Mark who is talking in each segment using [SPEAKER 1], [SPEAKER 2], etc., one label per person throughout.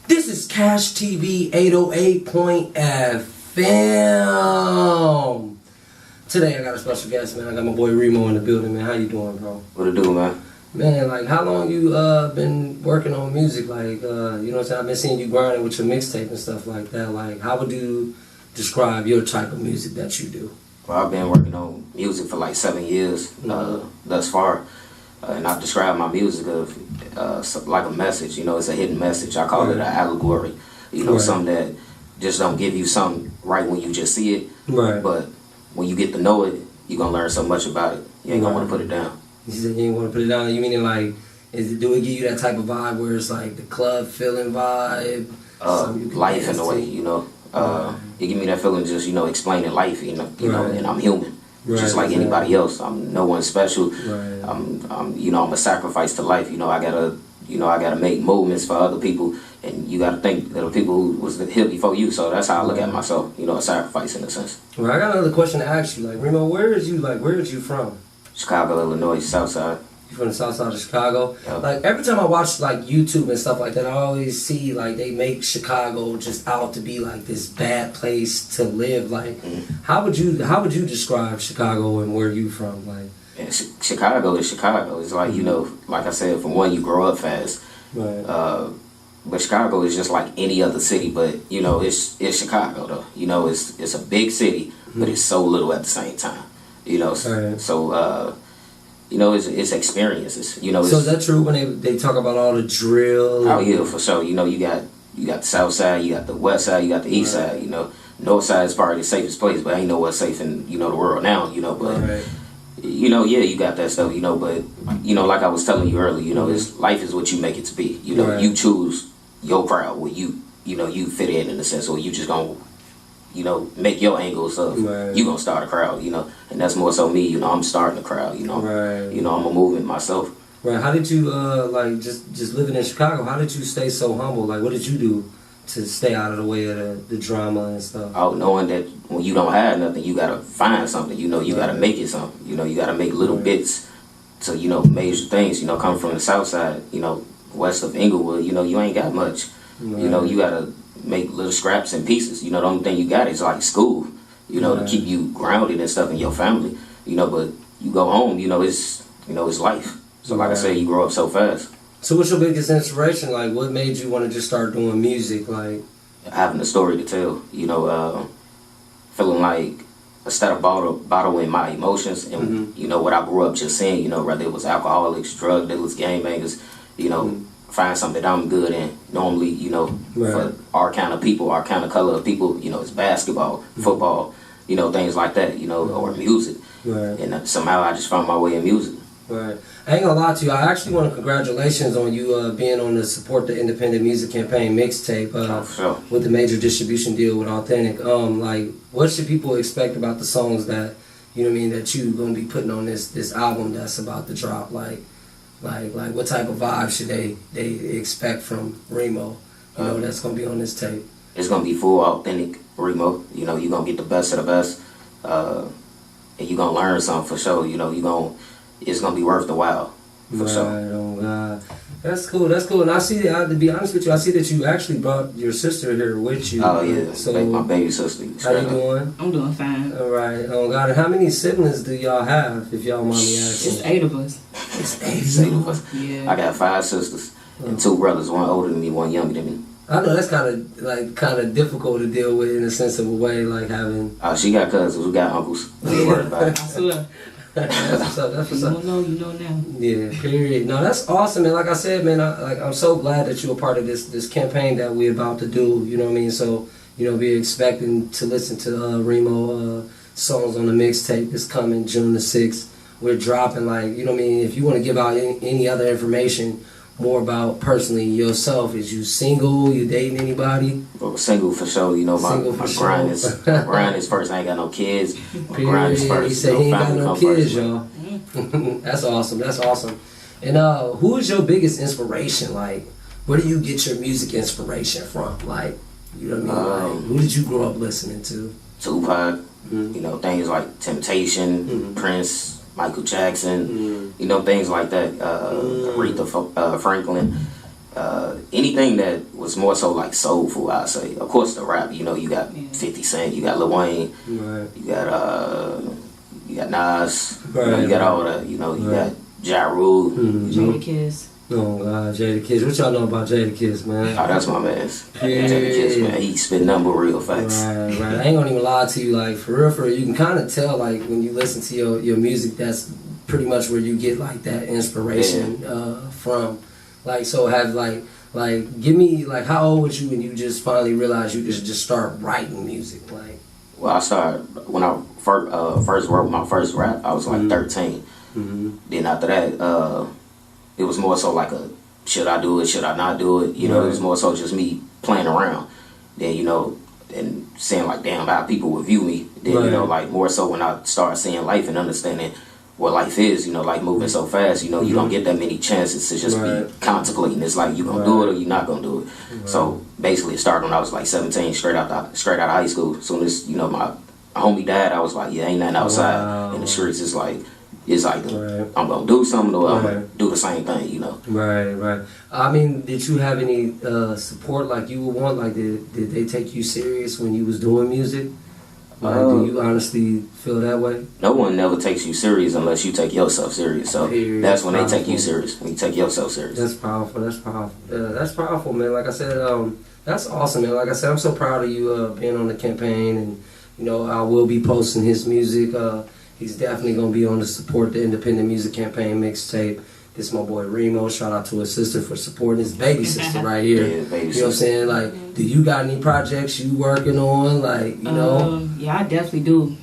[SPEAKER 1] This is Cash TV 808.FM. Today I got a special guest, man. I got my boy Remo in the building, man. How you doing, bro?
[SPEAKER 2] What it do, man?
[SPEAKER 1] Man, like, how long you been working on music? Like, you know what I'm saying? I've been seeing you grinding with your mixtape and stuff like that. Like, how would you describe your type of music that you do?
[SPEAKER 2] Well, I've been working on music for like 7 years thus far. And I've described my music of like a message. You know, it's a hidden message. I call it an allegory. You know, something that just don't give you something right when you just see it.
[SPEAKER 1] Right.
[SPEAKER 2] But when you get to know it, you're going to learn so much about it. You ain't going to want to put it down.
[SPEAKER 1] You said you ain't want to put it down. You meaning like, do it give you that type of vibe where it's like the club feeling vibe?
[SPEAKER 2] Life in a way, you know. It give me that feeling just, you know, explaining life, you know, and I'm human. Just like anybody else. I'm no one special. I'm you know, I'm a sacrifice to life. You know, I gotta make movements for other people, and you gotta think that the people who was here before you. So that's how I look at myself. You know, a sacrifice in a sense.
[SPEAKER 1] Well, I got another question to ask you. Like, Remo, where is you from?
[SPEAKER 2] Chicago, Illinois, South Side.
[SPEAKER 1] You from the South Side of Chicago?
[SPEAKER 2] Yep. Like,
[SPEAKER 1] every time I watch like YouTube and stuff like that, I always see like they make Chicago just out to be like this bad place to live. Like, how would you describe Chicago and where you from? Like,
[SPEAKER 2] yeah, Chicago is Chicago. It's like, you know, like I said, from one, you grow up fast.
[SPEAKER 1] Right.
[SPEAKER 2] But Chicago is just like any other city, but you know, it's Chicago though. You know, it's a big city, but it's so little at the same time. You know, so you know, it's experiences. You know,
[SPEAKER 1] so is that true when they talk about all the drill?
[SPEAKER 2] Oh yeah, for sure. You know, you got the South Side, you got the West Side, you got the East Side. You know, North Side is probably the safest place, but ain't know what's safe in the world now. You know, but you know, yeah, you got that stuff. You know, but you know, like I was telling you earlier, you know, life is what you make it to be. You know, you choose your crowd where you fit in the sense, or you just gonna make your angles of you gonna start a crowd, you know, and that's more so me, you know, I'm starting a crowd, you know, you know, I'm a movement myself.
[SPEAKER 1] Right. How did you like just living in Chicago? How did you stay so humble? Like, what did you do to stay out of the way of the drama and stuff?
[SPEAKER 2] Oh, knowing that when you don't have nothing, you gotta find something. You know, you gotta make it something. You know, you gotta make little bits to major things. You know, coming from the South Side, you know, west of Inglewood, you know, you ain't got much. You know, you gotta make little scraps and pieces. You know, the only thing you got is like school, you know, to keep you grounded and stuff in your family, you know, but you go home, you know, it's life. So like I said, you grow up so fast.
[SPEAKER 1] So what's your biggest inspiration? Like, what made you want to just start doing music? Like,
[SPEAKER 2] having a story to tell, you know, feeling like instead of bottling my emotions and, you know, what I grew up just seeing, you know, whether it was alcoholics, drug dealers, gangbangers, you know, find something that I'm good in. Normally, you know, for our kind of people, our kind of color of people, you know, it's basketball, football, you know, things like that, you know, or music. And somehow I just found my way in music.
[SPEAKER 1] Right. I ain't gonna lie to you. I actually want to congratulations on you being on the Support the Independent Music Campaign mixtape with the major distribution deal with Authentic. Like, what should people expect about the songs that, you know what I mean, that you gonna be putting on this album that's about to drop? Like what type of vibe should they expect from Remo, you know, that's gonna be on this tape?
[SPEAKER 2] It's gonna be full authentic Remo. You know, you're gonna get the best of the best, and you're gonna learn something for sure. You know, it's gonna be worth the while for sure.
[SPEAKER 1] Oh God, that's cool. And I see that. To be honest with you, I see that you actually brought your sister here with you.
[SPEAKER 2] Oh yeah, so my baby sister.
[SPEAKER 1] How you doing?
[SPEAKER 3] I'm doing fine.
[SPEAKER 1] All right. Oh God, and how many siblings do y'all have? If y'all mind me asking.
[SPEAKER 3] It's 8 of us.
[SPEAKER 1] It's
[SPEAKER 2] eight of us.
[SPEAKER 3] Yeah.
[SPEAKER 2] I got 5 sisters and 2 brothers. One older than me, one younger than me.
[SPEAKER 1] I know that's kind of difficult to deal with in a sense of a way, like having.
[SPEAKER 2] She got cousins. We got uncles. Don't worry about it.
[SPEAKER 3] I swear.
[SPEAKER 1] That's what's up. That's what's up.
[SPEAKER 3] You don't know, you know now.
[SPEAKER 1] Yeah, period. No, that's awesome, man. Like I said, man, I'm so glad that you're a part of this campaign that we're about to do. You know what I mean? So, you know, be expecting to listen to Remo songs on the mixtape. It's coming June the 6th. We're dropping, like, you know what I mean? If you want to give out any other information more about personally yourself, is you single? You dating anybody?
[SPEAKER 2] Well, single for sure. You know, my grind is first. I ain't got no kids. My grind is first.
[SPEAKER 1] He said he ain't got no kids, y'all. That's awesome. That's awesome. And who is your biggest inspiration? Like, where do you get your music inspiration from? Like, you know what I mean? Like, who did you grow up listening to?
[SPEAKER 2] Tupac. You know, things like Temptation, Prince, Michael Jackson, you know, things like that. Aretha Franklin, anything that was more so like soulful, I'd say. Of course, the rap. You know, you got 50 Cent, you got Lil Wayne, you got Nas, you got all that. You know, you got Ja Rule,
[SPEAKER 3] Jadakiss.
[SPEAKER 1] Oh God, Jadakiss. What y'all know about Jadakiss, man?
[SPEAKER 2] Oh, that's my man. Jadakiss, man. He spit number real facts.
[SPEAKER 1] Right. I ain't gonna even lie to you. Like for real, you can kind of tell like when you listen to your music. That's pretty much where you get like that inspiration from. Like so, have like give me like how old was you when you just finally realized you could just start writing music? Like,
[SPEAKER 2] well, I started when I first wrote my first rap. I was like 13. Then after that, it was more so like a should I do it, should I not do it? You know, it was more so just me playing around. Then, you know, and saying like, damn, how people would view me. Then, you know, like more so when I started seeing life and understanding what life is, you know, like moving so fast, you know, you don't get that many chances to just be contemplating. It's like you gonna do it or you not gonna do it. So basically it started when I was like 17, straight out of high school. As soon as, you know, my homie died, I was like, yeah, ain't nothing outside in the streets. It's like I'm gonna do something or I'm gonna do the same thing, you know.
[SPEAKER 1] Right. I mean, did you have any support like you would want? Like, did they take you serious when you was doing music? Like, do you honestly feel that way?
[SPEAKER 2] No one never takes you serious unless you take yourself serious. So that's when they take you serious. When you take yourself serious.
[SPEAKER 1] That's powerful. That's powerful, man. Like I said, that's awesome, man. Like I said, I'm so proud of you being on the campaign, and you know, I will be posting his music. He's definitely going to be on the Support the Independent Music Campaign mixtape. This is my boy Remo. Shout out to his sister for supporting his baby sister right here.
[SPEAKER 2] Yeah, baby
[SPEAKER 1] you know what I'm saying? Like, do you got any projects you working on? Like, you know?
[SPEAKER 3] Yeah, I definitely do.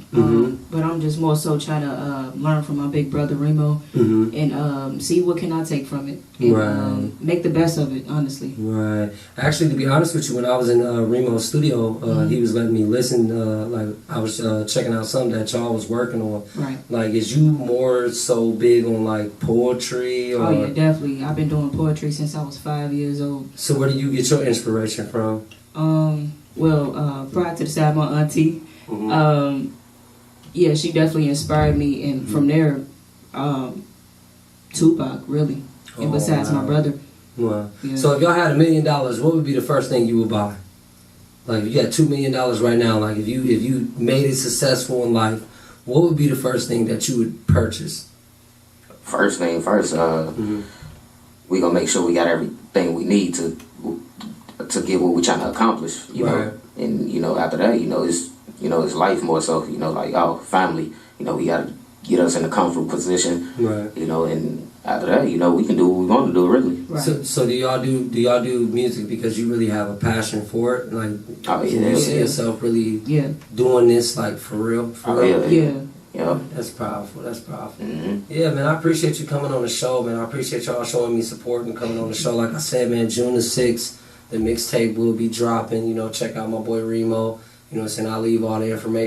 [SPEAKER 3] But I'm just more so trying to learn from my big brother Remo and see what can I take from it and make the best of it, honestly.
[SPEAKER 1] Right. Actually, to be honest with you, when I was in Remo's studio, he was letting me listen. Like I was checking out something that y'all was working on.
[SPEAKER 3] Right.
[SPEAKER 1] Like, is you more so big on like poetry? Or?
[SPEAKER 3] Oh yeah, definitely. I've been doing poetry since I was 5 years old.
[SPEAKER 1] So where do you get your inspiration from?
[SPEAKER 3] Well, prior to the side, my auntie. Yeah, she definitely inspired me, and from there, Tupac, really. And besides my brother.
[SPEAKER 1] Wow.
[SPEAKER 3] Yeah.
[SPEAKER 1] So if y'all had $1 million, what would be the first thing you would buy? Like if you got $2 million right now, like if you made it successful in life, what would be the first thing that you would purchase?
[SPEAKER 2] First thing first, we gonna make sure we got everything we need to get what we're trying to accomplish, you know. And you know, after that, it's life more so, you know, like our family, you know, we gotta get us in a comfortable position, you know, and after that, you know, we can do what we want to do, really.
[SPEAKER 1] So do y'all do music because you really have a passion for it? Like, you see yourself really doing this like for real?
[SPEAKER 2] Yeah.
[SPEAKER 1] That's powerful. Yeah, man, I appreciate you coming on the show, man. I appreciate y'all showing me support and coming on the show. Like I said, man, June the 6th, the mixtape will be dropping. You know, check out my boy Remo. You know what I'm saying? I'll leave all the information